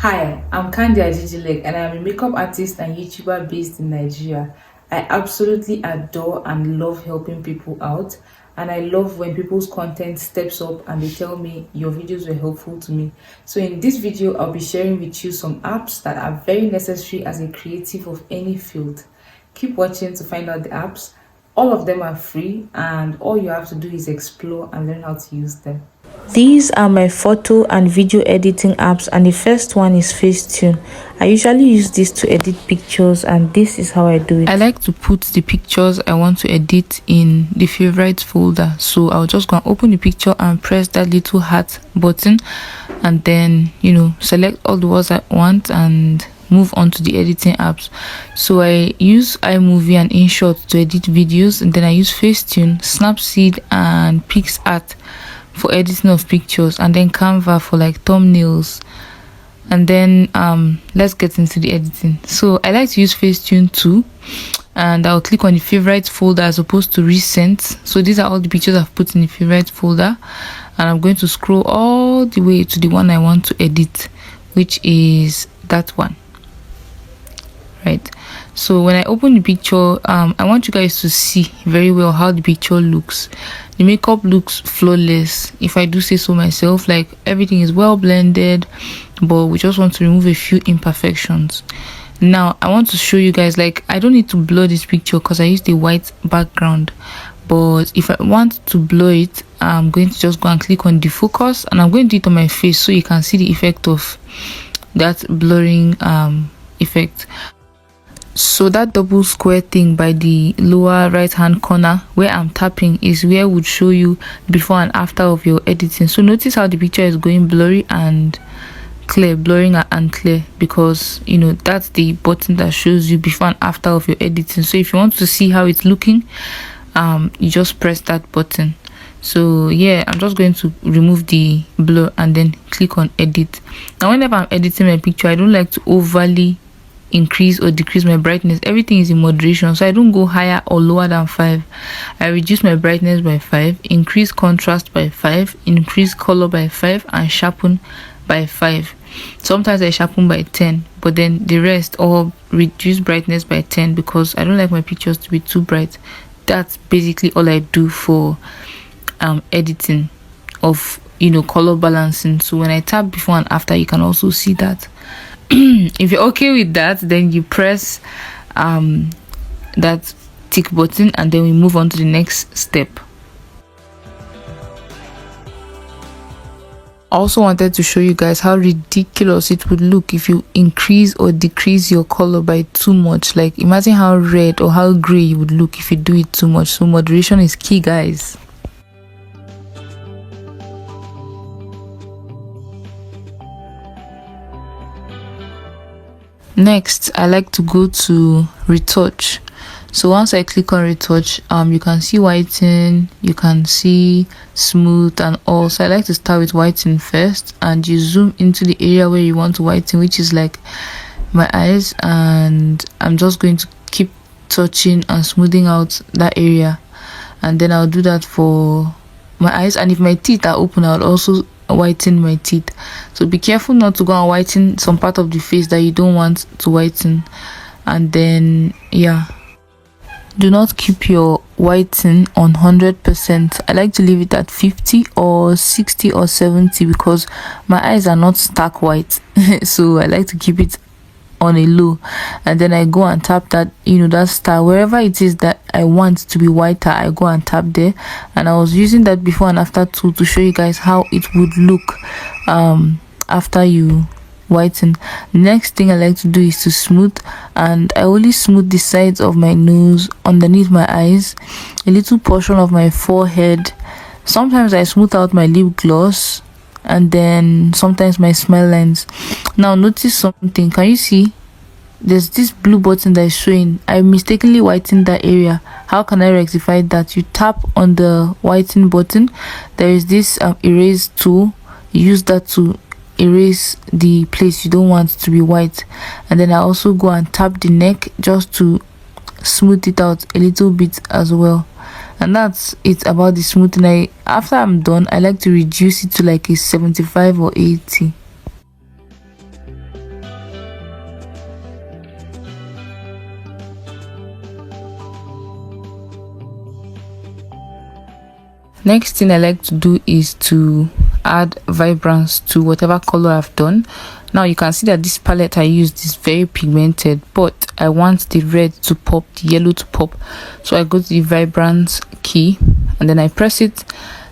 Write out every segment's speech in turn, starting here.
Hi, I'm Candy Ajijilek and I'm a makeup artist and YouTuber based in Nigeria. I absolutely adore and love helping people out, and I love when people's content steps up and they tell me your videos were helpful to me. So in this video, I'll be sharing with you some apps that are very necessary as a creative of any field. Keep watching to find out the apps. All of them are free and all you have to do is explore and learn how to use them. These are my photo and video editing apps, and the first one is FaceTune. I usually use this to edit pictures, and this is how I do it. I like to put the pictures I want to edit in the favorite folder. So I'll just go and open the picture and press that little heart button, and then select all the ones I want and move on to the editing apps. So I use iMovie and InShot to edit videos, and then I use FaceTune, Snapseed and PixArt for editing of pictures, and then Canva for like thumbnails. And then let's get into the editing. So I like to use FaceTune too, and I'll click on the favorite folder as opposed to recent. So these are all the pictures I've put in the favorite folder, and I'm going to scroll all the way to the one I want to edit, which is that one. Right, so when I open the picture, I want you guys to see very well how the picture looks. The makeup looks flawless, if I do say so myself. Like, everything is well blended, but we just want to remove a few imperfections. Now I want to show you guys, like, I don't need to blur this picture because I used a white background, but if I want to blur it, I'm going to just go and click on defocus, and I'm going to do it on my face so you can see the effect of that blurring effect. So that double square thing by the lower right hand corner where I'm tapping is where would show you before and after of your editing. So notice how the picture is going blurry and clear, blurring and clear, because that's the button that shows you before and after of your editing. So if you want to see how it's looking, you just press that button. So yeah, I'm just going to remove the blur and then click on edit. Now whenever I'm editing my picture, I don't like to overly increase or decrease my brightness. Everything is in moderation, so I don't go higher or lower than 5. I reduce my brightness by 5, increase contrast by 5, increase color by 5, and sharpen by 5. Sometimes I sharpen by 10, but then the rest, or reduce brightness by 10, because I don't like my pictures to be too bright. That's basically all I do for editing of color balancing. So when I tap before and after, you can also see that. If you're okay with that, then you press that tick button, and then we move on to the next step. I also wanted to show you guys how ridiculous it would look if you increase or decrease your color by too much. Like, imagine how red or how gray you would look if you do it too much. So moderation is key, guys. Next, I like to go to retouch. So once I click on retouch, you can see whiten, you can see smooth and all. So I like to start with whiten first, and you zoom into the area where you want to whiten, which is like my eyes, and I'm just going to keep touching and smoothing out that area, and then I'll do that for my eyes. And if my teeth are open, I'll also whiten my teeth. So be careful not to go and whiten some part of the face that you don't want to whiten. And then yeah, do not keep your whiten on 100%. I like to leave it at 50 or 60 or 70 because my eyes are not stark white. So I like to keep it on a low, and then I go and tap that that star wherever it is that I want to be whiter. I go and tap there, and I was using that before and after tool to show you guys how it would look after you whiten. The next thing I like to do is to smooth, and I only smooth the sides of my nose, underneath my eyes, a little portion of my forehead. Sometimes I smooth out my lip gloss, and then sometimes my smile lines. Now notice something. Can you see there's this blue button that is showing? I mistakenly whitened that area. How can I rectify that? You tap on the whiten button, there is this erase tool. You use that to erase the place you don't want to be white. And then I also go and tap the neck just to smooth it out a little bit as well. And that's it about the smoothing. After I'm done, I like to reduce it to like a 75 or 80. Next thing I like to do is to add vibrance to whatever color I've done. Now you can see that this palette I used is very pigmented, but I want the red to pop, the yellow to pop. So I go to the vibrance key and then I press it,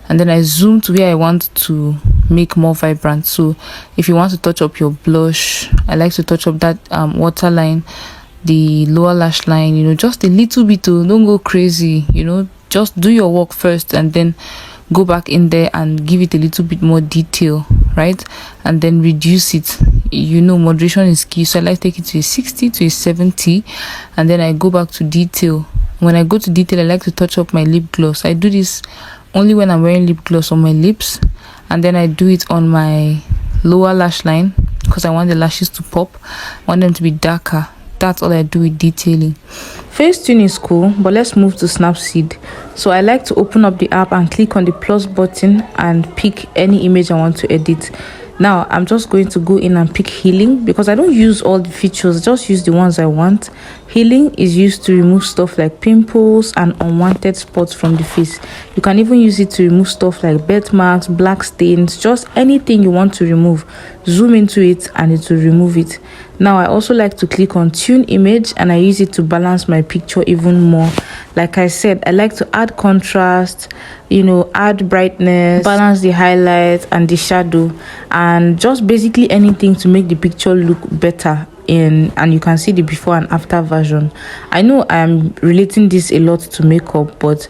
and then I zoom to where I want to make more vibrant. So if you want to touch up your blush, I like to touch up that waterline, the lower lash line, you know, just a little bit. Don't go crazy, you know, just do your work first and then go back in there and give it a little bit more detail, right? And then reduce it. You know, moderation is key, so I like to take it to a 60 to a 70, and then I go back to detail. When I go to detail, I like to touch up my lip gloss. I do this only when I'm wearing lip gloss on my lips, and then I do it on my lower lash line because I want the lashes to pop. I want them to be darker. That's all I do with detailing. FaceTune is cool, but let's move to Snapseed. So I like to open up the app and click on the plus button and pick any image I want to edit. Now I'm just going to go in and pick healing because I don't use all the features, just use the ones I want. Healing is used to remove stuff like pimples and unwanted spots from the face. You can even use it to remove stuff like birthmarks, black stains, just anything you want to remove. Zoom into it and it will remove it. Now I also like to click on tune image and I use it to balance my picture even more. Like I said, I like to add contrast, you know, add brightness, balance the highlights and the shadow, and just basically anything to make the picture look better. And you can see the before and after version. I know I'm relating this a lot to makeup, but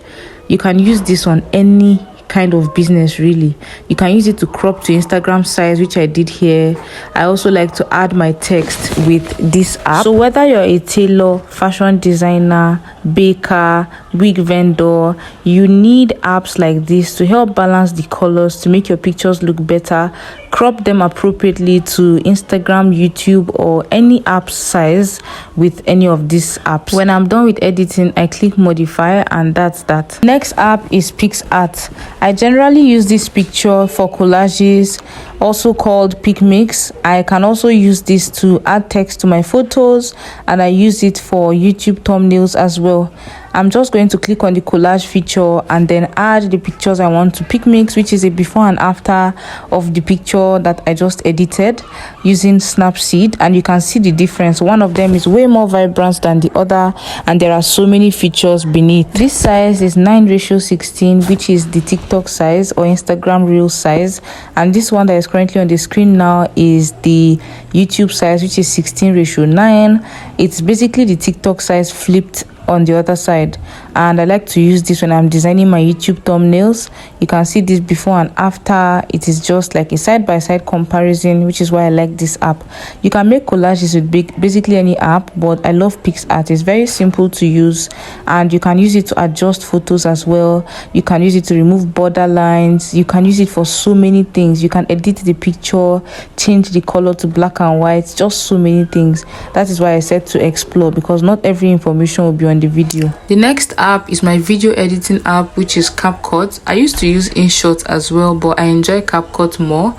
you can use this on any kind of business. Really, you can use it to crop to Instagram size, which I did here. I also like to add my text with this app. So whether you're a tailor, fashion designer, baker, wig vendor, you need apps like this to help balance the colors, to make your pictures look better, crop them appropriately to Instagram, YouTube, or any app size with any of these apps. When I'm done with editing, I click modify and that's that. Next app is PixArt. I generally use this picture for collages, also called PicMix. I can also use this to add text to my photos, and I use it for YouTube thumbnails as well. I'm just going to click on the collage feature and then add the pictures I want to PicMix, which is a before and after of the picture that I just edited using Snapseed, and you can see the difference. One of them is way more vibrant than the other, and there are so many features beneath. This size is 9:16, which is the TikTok size or Instagram reel size, and this one that is currently on the screen now is the YouTube size, which is 16:9. It's basically the TikTok size flipped on the other side, and I like to use this when I'm designing my YouTube thumbnails. You can see this before and after. It is just like a side-by-side comparison, which is why I like this app. You can make collages with basically any app, but I love PixArt. It's very simple to use, and you can use it to adjust photos as well. You can use it to remove border lines. You can use it for so many things. You can edit the picture, change the color to black and white, just so many things. That is why I said to explore, because not every information will be on the video. The next app is my video editing app, which is CapCut. I used to use InShot as well, but I enjoy CapCut more.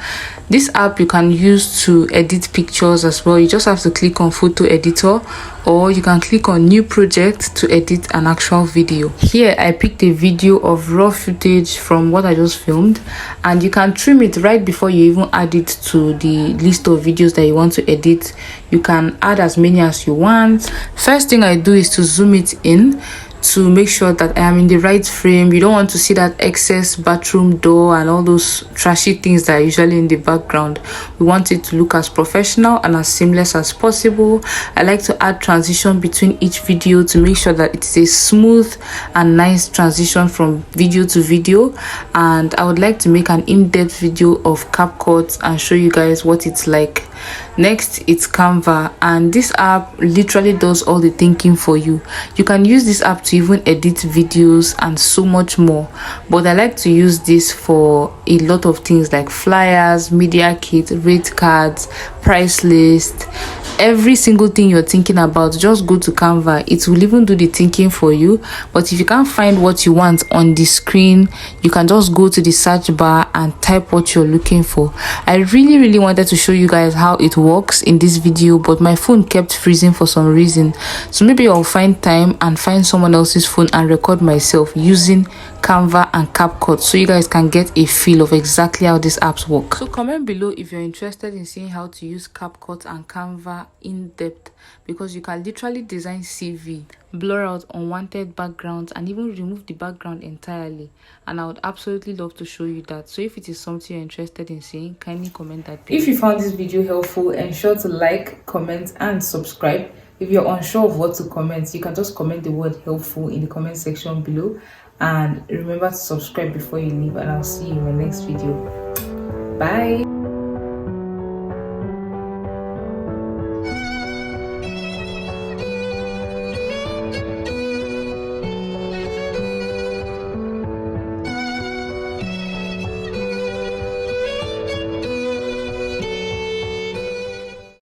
This app you can use to edit pictures as well. You just have to click on photo editor, or you can click on new project to edit an actual video. Here I picked a video of raw footage from what I just filmed, and you can trim it right before you even add it to the list of videos that you want to edit. You can add as many as you want. First thing I do is to zoom it in to make sure that I am in the right frame. You don't want to see that excess bathroom door and all those trashy things that are usually in the background. We want it to look as professional and as seamless as possible. I like to add transition between each video to make sure that it is a smooth and nice transition from video to video. And I would like to make an in-depth video of CapCut and show you guys what it's like. Next, it's Canva, and this app literally does all the thinking for you. You can use this app to even edit videos and so much more, but I like to use this for a lot of things like flyers, media kit, rate cards, price list, every single thing you're thinking about. Just go to Canva. It will even do the thinking for you. But if you can't find what you want on the screen, you can just go to the search bar and type what you're looking for. I really wanted to show you guys how it works in this video, but my phone kept freezing for some reason. So maybe I'll find time and find someone else's phone and record myself using Canva and CapCut so you guys can get a feel of exactly how these apps work. So comment below if you're interested in seeing how to use CapCut and Canva in depth, because you can literally design CV, blur out unwanted backgrounds, and even remove the background entirely, and I would absolutely love to show you that. So if it is something you're interested in seeing, kindly comment that below. If you found this video helpful, ensure to like, comment and subscribe. If you're unsure of what to comment, you can just comment the word helpful in the comment section below, and remember to subscribe before you leave, and I'll see you in my next video. Bye.